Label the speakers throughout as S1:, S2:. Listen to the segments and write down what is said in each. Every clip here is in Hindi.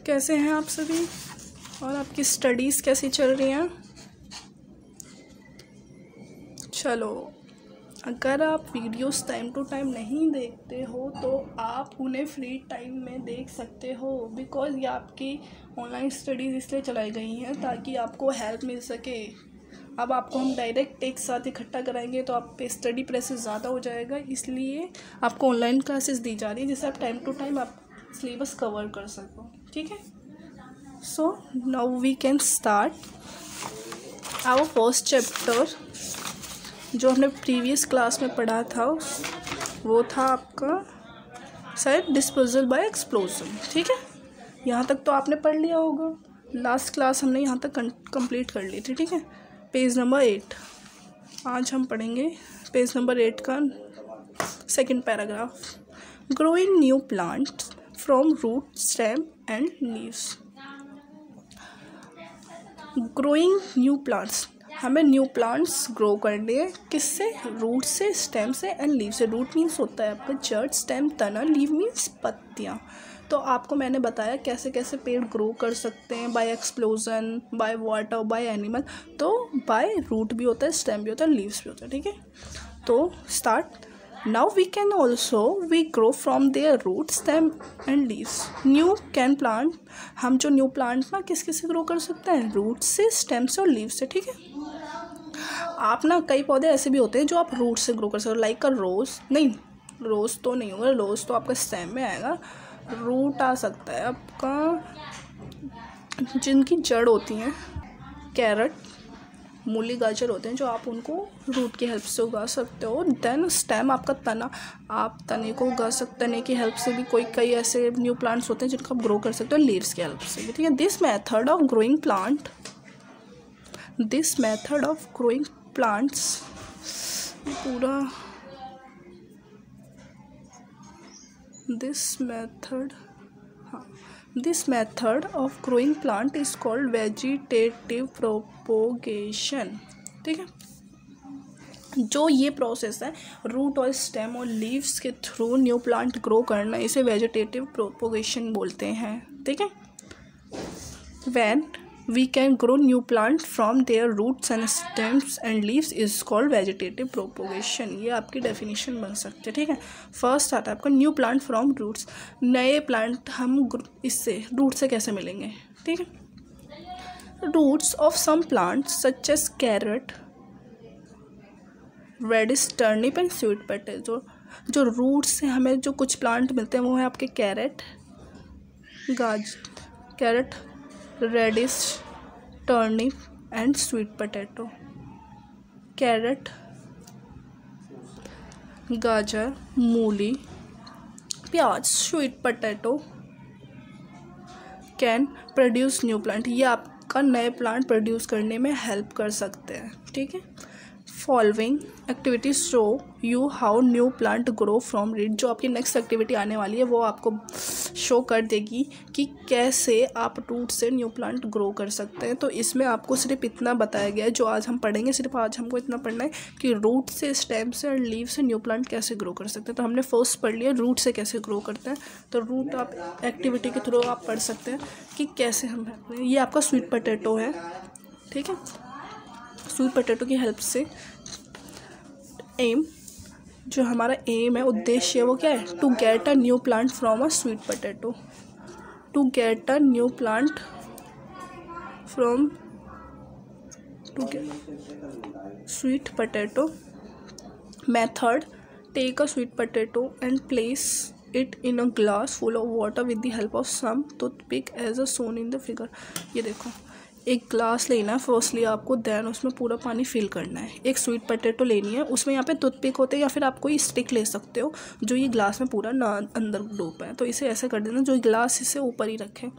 S1: कैसे हैं आप सभी और आपकी स्टडीज़ कैसी चल रही हैं। चलो, अगर आप वीडियोस टाइम टू टाइम नहीं देखते हो तो आप उन्हें फ्री टाइम में देख सकते हो, बिकॉज़ ये आपकी ऑनलाइन स्टडीज़ इसलिए चलाई गई हैं ताकि आपको हेल्प मिल सके। अब आपको हम डायरेक्ट एक साथ इकट्ठा कराएंगे तो आप पे स्टडी प्रेशर ज़्यादा हो जाएगा, इसलिए आपको ऑनलाइन क्लासेस दी जा रही है जिससे आप टाइम टू टाइम आप सिलेबस कवर कर सको। ठीक है, so now we can start our first chapter. जो हमने प्रीवियस क्लास में पढ़ा था वो था आपका शायद डिस्पोजल बाय एक्सप्लोजन। ठीक है, यहाँ तक तो आपने पढ़ लिया होगा। लास्ट क्लास हमने यहाँ तक कंप्लीट कर ली थी। ठीक है, पेज नंबर 8 आज हम पढ़ेंगे पेज नंबर 8 का second paragraph. Growing new plants from root, stem and leaves. Growing new plants, हमें न्यू प्लांट्स ग्रो करने हैं किससे? रूट से, स्टेम से एंड लीव से। रूट मीन्स होता है आपका जड़, स्टेम तना, लीव मीन्स पत्तियाँ। तो आपको मैंने बताया कैसे कैसे पेड़ ग्रो कर सकते हैं, by explosion, by water, by animal. तो बाय रूट भी होता है, स्टेम भी होता है, लीव्स भी होता है। ठीक है, तो start. Now we can also we grow from their root, stem and leaves. New can plant, हम जो न्यू प्लांट ना किस किस से ग्रो कर सकते हैं? रूट से, स्टेम से और लीव से। ठीक है, आप ना कई पौधे ऐसे भी होते हैं जो आप रूट से ग्रो कर सकते हो, लाइक अ रोज़। नहीं, रोज़ तो नहीं होगा, रोज़ तो आपका स्टेम में आएगा। रूट आ सकता है आपका, जिनकी जड़ होती हैं, कैरेट, मूली, गाजर होते हैं जो आप उनको रूट की हेल्प से उगा सकते हो। देन स्टेम आपका तना, आप तने को उगा सकते, तने की हेल्प से भी कई ऐसे न्यू प्लांट्स होते हैं जिनको आप ग्रो कर सकते हो, लीव्स की हेल्प से भी। ठीक है, this method of growing plants पूरा This method of growing plant is called vegetative propagation। ठीक है, जो ये प्रोसेस है रूट और स्टेम और लीव्स के थ्रू न्यू प्लांट ग्रो करना, इसे वेजिटेटिव प्रोपोगेशन बोलते हैं। ठीक है, When we can grow new plant from their roots and stems and leaves is called vegetative propagation। ये आपकी डेफिनेशन बन सकती है। ठीक है, फर्स्ट आता है आपका न्यू प्लांट फ्रॉम रूट्स। नए प्लांट हम इससे रूट से कैसे मिलेंगे? ठीक है, roots of some plants such as carrot, radish, turnip and sweet potato. जो रूट्स से हमें जो कुछ प्लांट मिलते हैं वो है आपके carrot, radish, turnip and sweet potato. Carrot, गाजर, मूली, प्याज, sweet potato can produce new plant. ये आपका नए प्लांट प्रोड्यूस करने में हेल्प कर सकते हैं। ठीक है, following activities show you how new plant grow from read. जो आपकी नेक्स्ट एक्टिविटी आने वाली है वो आपको शो कर देगी कि कैसे आप रूट से न्यू प्लांट ग्रो कर सकते हैं। तो इसमें आपको सिर्फ इतना बताया गया है जो आज हम पढ़ेंगे। सिर्फ आज हमको इतना पढ़ना है कि रूट से, स्टेम से और लीव से न्यू प्लांट कैसे ग्रो कर सकते हैं। तो हमने फर्स्ट पढ़ लिया रूट से कैसे ग्रो करते हैं। तो रूट आप एक्टिविटी के थ्रू आप पढ़ सकते हैं कि कैसे हम, ये आपका स्वीट पोटैटो है। ठीक है, स्वीट पोटैटो की हेल्प से जो हमारा एम है, उद्देश्य वो क्या है? To get a new plant from a sweet potato. To get a new plant from sweet potato method. Take a sweet potato and place it in a glass full of water with the help of some toothpick as a shown in the figure. ये देखो, एक ग्लास लेना है फर्स्टली आपको, देन उसमें पूरा पानी फिल करना है। एक स्वीट पोटैटो लेनी है, उसमें यहाँ पे टूथपिक होते हैं या फिर आप कोई स्टिक ले सकते हो जो ये ग्लास में पूरा ना अंदर डूब है। तो इसे ऐसे कर देना जो ग्लास इसे ऊपर ही रखे।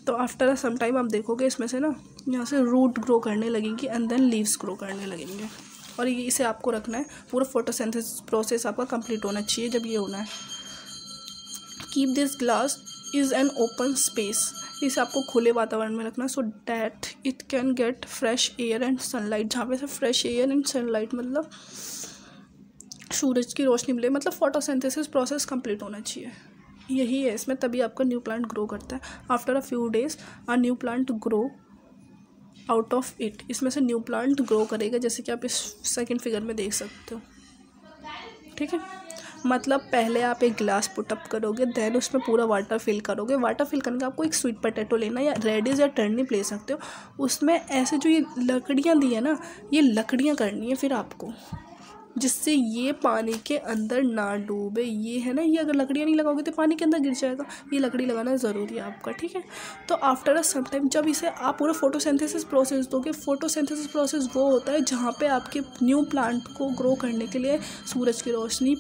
S1: तो आफ्टर सम टाइम आप देखोगे इसमें से ना यहाँ से रूट ग्रो करने लगेंगी एंड देन लीव्स ग्रो करने लगेंगे। और ये इसे आपको रखना है, पूरा फोटोसिंथेसिस प्रोसेस आपका कंप्लीट होना चाहिए जब ये होना है। Keep this glass is an open space. इसे आपको खुले वातावरण में रखना, so that it can get fresh air and sunlight. जहाँ पे से फ्रेश एयर एंड सनलाइट मतलब सूरज की रोशनी मिले, मतलब फोटोसिंथेसिस प्रोसेस कंप्लीट होना चाहिए। यही है इसमें, तभी आपका न्यू प्लांट ग्रो करता है। After a few days a new plant grow out of it, इसमें से न्यू प्लांट ग्रो करेगा, जैसे कि आप इस सेकंड फिगर में देख सकते हो। ठीक है, मतलब पहले आप एक ग्लास पुटअप करोगे, देन उसमें पूरा वाटर फिल करोगे। वाटर फिल करने का आपको एक स्वीट पोटैटो लेना, या रेडिश या टर्निप ले सकते हो। उसमें ऐसे जो ये लकड़ियाँ दी है ना, ये लकड़ियाँ करनी है फिर आपको, जिससे ये पानी के अंदर ना डूबे। ये है ना, ये अगर लकड़ियाँ नहीं लगाओगे तो पानी के अंदर गिर जाएगा, ये लकड़ी लगाना ज़रूरी है आपका। ठीक है, तो आफ्टर अ सम टाइम जब इसे आप पूरा फोटोसिंथेसिस प्रोसेस दोगे, फोटोसिंथेसिस प्रोसेस वो होता है जहाँ पे आपके न्यू प्लांट को ग्रो करने के लिए सूरज की रोशनी,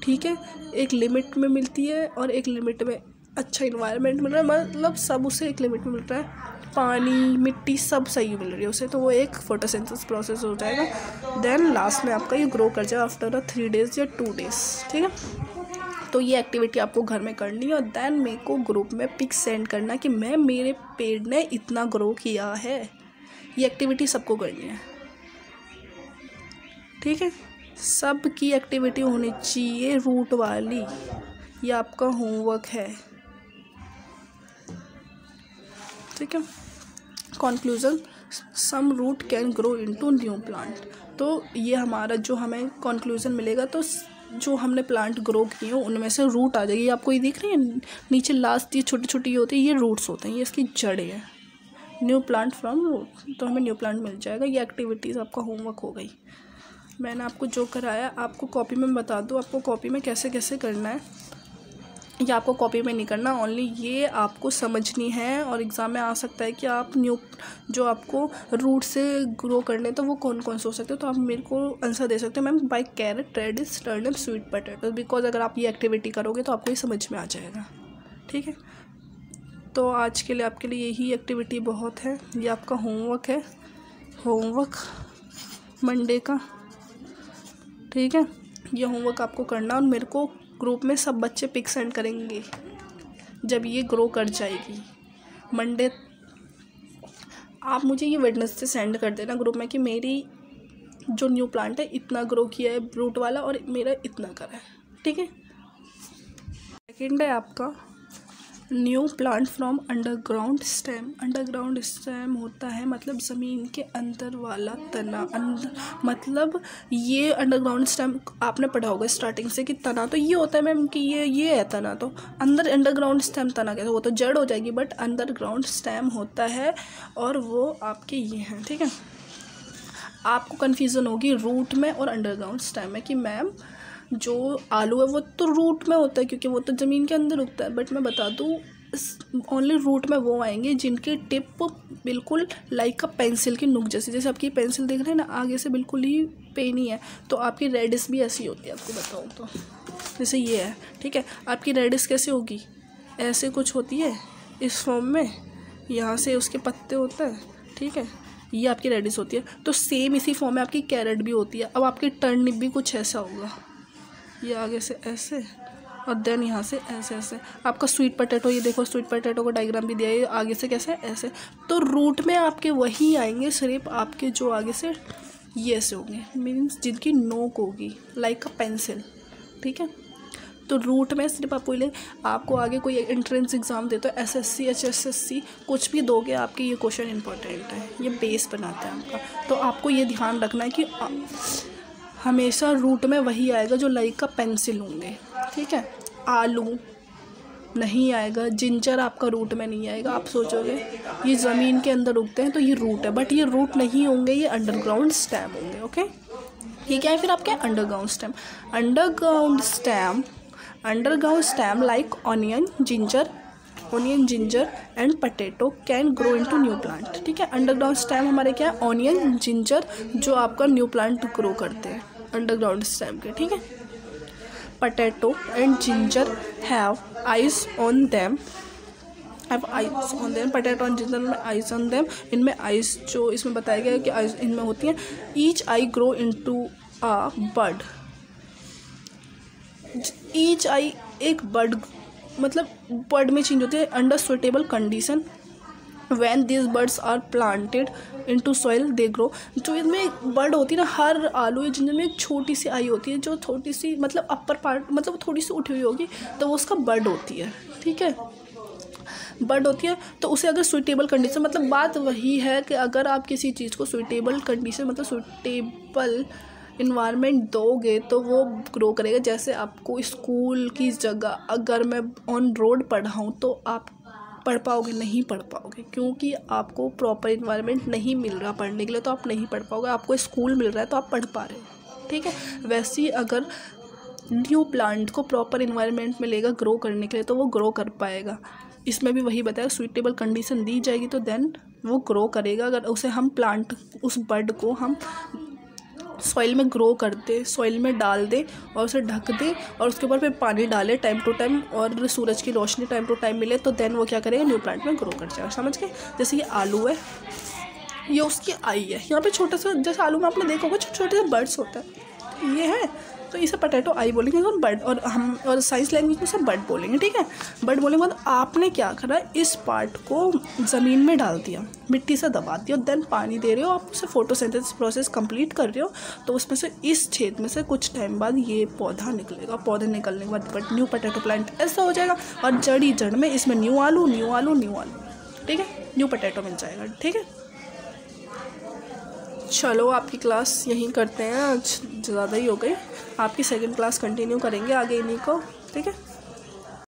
S1: ठीक है, एक लिमिट में मिलती है, और एक लिमिट में अच्छा इन्वायरमेंट मिल रहा है, मतलब सब उसे एक लिमिट में मिल रहा है, पानी मिट्टी सब सही मिल रही है उसे, तो वो एक फोटोसिंथेसिस प्रोसेस हो जाएगा। देन लास्ट में आपका ये ग्रो कर जाएगा आफ्टर 3 days या 2 days। ठीक है, तो ये एक्टिविटी आपको घर में करनी है, और देन मेरे को ग्रुप में पिक सेंड करना कि मैं मेरे पेड़ ने इतना ग्रो किया है। ये एक्टिविटी सबको करनी है। ठीक है, सब की एक्टिविटी होनी चाहिए रूट वाली, ये आपका होमवर्क है। ठीक है, conclusion, some root can grow into new plant. तो ये हमारा जो हमें कंक्लूजन मिलेगा, तो जो हमने प्लांट ग्रो किए हैं उनमें से रूट आ जाएगी। आपको ये दिख रही है नीचे लास्ट, ये छोटी छोटी होती है, ये रूट्स होते हैं, ये इसकी जड़ें हैं। न्यू प्लांट फ्रॉम रूट, तो हमें न्यू प्लांट मिल जाएगा। ये एक्टिविटीज़ आपका होमवर्क हो गई। मैंने आपको जो कराया आपको कॉपी में बता दूँ, आपको कॉपी में कैसे कैसे करना है, या आपको कॉपी में नहीं करना, ओनली ये आपको समझनी है। और एग्ज़ाम में आ सकता है कि आप न्यू जो आपको रूट से ग्रो करने, तो वो कौन कौन से हो सकते हो, तो आप मेरे को आंसर दे सकते हो ma'am by carrot, radish, turnip, sweet potato, because अगर आप ये एक्टिविटी करोगे तो आपको ये समझ में आ जाएगा। ठीक है, तो आज के लिए आपके लिए यही एक्टिविटी बहुत है। ये आपका होमवर्क है, होमवर्क मंडे का। ठीक है, ये होमवर्क आपको करना, और मेरे को ग्रुप में सब बच्चे पिक सेंड करेंगे जब ये ग्रो कर जाएगी मंडे। आप मुझे ये वेडनेसडे सेंड कर देना ग्रुप में कि मेरी जो न्यू प्लांट है इतना ग्रो किया है रूट वाला, और मेरा इतना करा है। ठीक है, सेकेंड है आपका new plant from underground stem. Underground stem होता है मतलब ज़मीन के अंदर वाला तना, अंदर मतलब ये अंडरग्राउंड स्टेम आपने पढ़ा होगा स्टार्टिंग से कि तना तो ये होता है मैम कि ये है तना, तो अंदर अंडरग्राउंड स्टेम तना कैसे, वो तो जड़ हो जाएगी, बट अंडरग्राउंड स्टेम होता है, और वो आपके ये हैं। ठीक है, आपको कन्फ्यूज़न होगी रूट में और अंडरग्राउंड स्टेम में कि मैम जो आलू है वो तो रूट में होता है क्योंकि वो तो ज़मीन के अंदर उगता है, बट मैं बता दूँ ओनली रूट में वो आएंगे जिनकी टिप बिल्कुल लाइक अ पेंसिल की नुक जैसी, जैसे आपकी पेंसिल देख रहे हैं ना, आगे से बिल्कुल ही पेनी है, तो आपकी रेडिश भी ऐसी होती है। आपको बताऊँ तो जैसे ये है, ठीक है, आपकी रेडिश कैसे होगी, ऐसे कुछ होती है इस फॉर्म में, यहाँ से उसके पत्ते होते हैं। ठीक है, ये आपकी रेडिश होती है, तो सेम इसी फॉर्म में आपकी कैरेट भी होती है। अब आपकी टर्निप भी कुछ ऐसा होगा, ये आगे से ऐसे और देन यहाँ से ऐसे ऐसे। आपका स्वीट पोटैटो, ये देखो स्वीट पोटैटो का डायग्राम भी दिया है, आगे से कैसे ऐसे। तो रूट में आपके वही आएंगे, सिर्फ आपके जो आगे से ये ऐसे होंगे, मीन्स जिनकी नोक होगी लाइक अ पेंसिल। ठीक है, तो रूट में सिर्फ आपको आगे कोई एंट्रेंस एग्ज़ाम दे तो SSC HSSC कुछ भी दोगे, आपके ये क्वेश्चन इंपॉर्टेंट है, ये बेस बनाता है आपका। तो आपको ये ध्यान रखना है कि हमेशा रूट में वही आएगा जो लाइक का पेंसिल होंगे। ठीक है, आलू नहीं आएगा, जिंजर आपका रूट में नहीं आएगा। आप सोचोगे ये ज़मीन के अंदर उगते हैं तो ये रूट है, बट ये रूट नहीं होंगे, ये अंडरग्राउंड स्टेम होंगे। ओके, ये क्या है फिर आपके underground stem. Underground stem like onion, ginger and potato can grow into new plant. ठीक है, अंडरग्राउंड स्टेम हमारे क्या है, ऑनियन, जिंजर, जो आपका न्यू प्लांट ग्रो करते हैं अंडरग्राउंड स्टेम के। ठीक है, potato and ginger have eyes on them, potato and ginger में आइज ऑन देम। इनमें आइज जो इसमें बताया गया है कि आइज इनमें होती हैं। Each eye grow into a bud, each eye एक बड मतलब बर्ड में चेंज होती है under suitable condition. When these buds are planted into soil they grow। जो इसमें बर्ड होती है ना, हर आलू या जिंजर में एक छोटी सी आई होती है, जो थोड़ी सी मतलब अपर पार्ट मतलब थोड़ी सी उठी हुई होगी, तो वो उसका बर्ड होती है। ठीक है, बर्ड होती है। तो उसे अगर सुइटेबल कंडीशन, मतलब बात वही है कि अगर आप किसी चीज़ को सुइटेबल कंडीशन मतलब सुइटेबल इन्वायरमेंट दोगे तो वो ग्रो करेगा। जैसे आपको स्कूल की जगह अगर मैं ऑन रोड पढ़ा हूँ तो आप पढ़ पाओगे? नहीं पढ़ पाओगे, क्योंकि आपको प्रॉपर इन्वायरमेंट नहीं मिल रहा पढ़ने के लिए, तो आप नहीं पढ़ पाओगे। आपको स्कूल मिल रहा है तो आप पढ़ पा रहे हो। ठीक है, वैसे ही अगर न्यू प्लांट को प्रॉपर इन्वायरमेंट मिलेगा ग्रो करने के लिए तो वो ग्रो कर पाएगा। इसमें भी वही बताया, सुइटेबल कंडीशन दी जाएगी तो देन वो ग्रो करेगा। अगर उसे हम प्लांट, उस बर्ड को हम सॉइल में ग्रो कर दे, सॉइल में डाल दे और उसे ढक दे और उसके ऊपर फिर पानी डाले टाइम टू टाइम और सूरज की रोशनी टाइम टू टाइम मिले, तो देन वो क्या करेगा, न्यू प्लांट में ग्रो कर जाएगा। समझ गए? जैसे ये आलू है, ये उसकी आई है, यहाँ पे छोटा सा, जैसे आलू में आपने देखा होगा छोटे छोटे से बर्ड्स होता है, ये है, तो इसे पोटैटो आई बोलेंगे और बर्ड, और हम और साइंस लैंग्वेज में सब बर्ड बोलेंगे। ठीक है, बर्ड बोलने के बाद आपने क्या करा, इस पार्ट को ज़मीन में डाल दिया, मिट्टी से दबा दिया, और देन पानी दे रहे हो, आप उसे फोटोसिंथेसिस प्रोसेस कंप्लीट कर रहे हो, तो उसमें से इस छेद में से कुछ टाइम बाद ये पौधा निकलेगा। पौधे निकलने के बाद न्यू पोटैटो प्लांट ऐसा हो जाएगा, और जड़ ही जड़ में इसमें न्यू आलू न्यू आलू न्यू आलू, ठीक है, न्यू पोटैटो मिल जाएगा। ठीक है, चलो आपकी क्लास यहीं करते हैं, आज ज़्यादा ही हो गई। आपकी सेकंड क्लास कंटिन्यू करेंगे आगे इन्हीं को। ठीक है।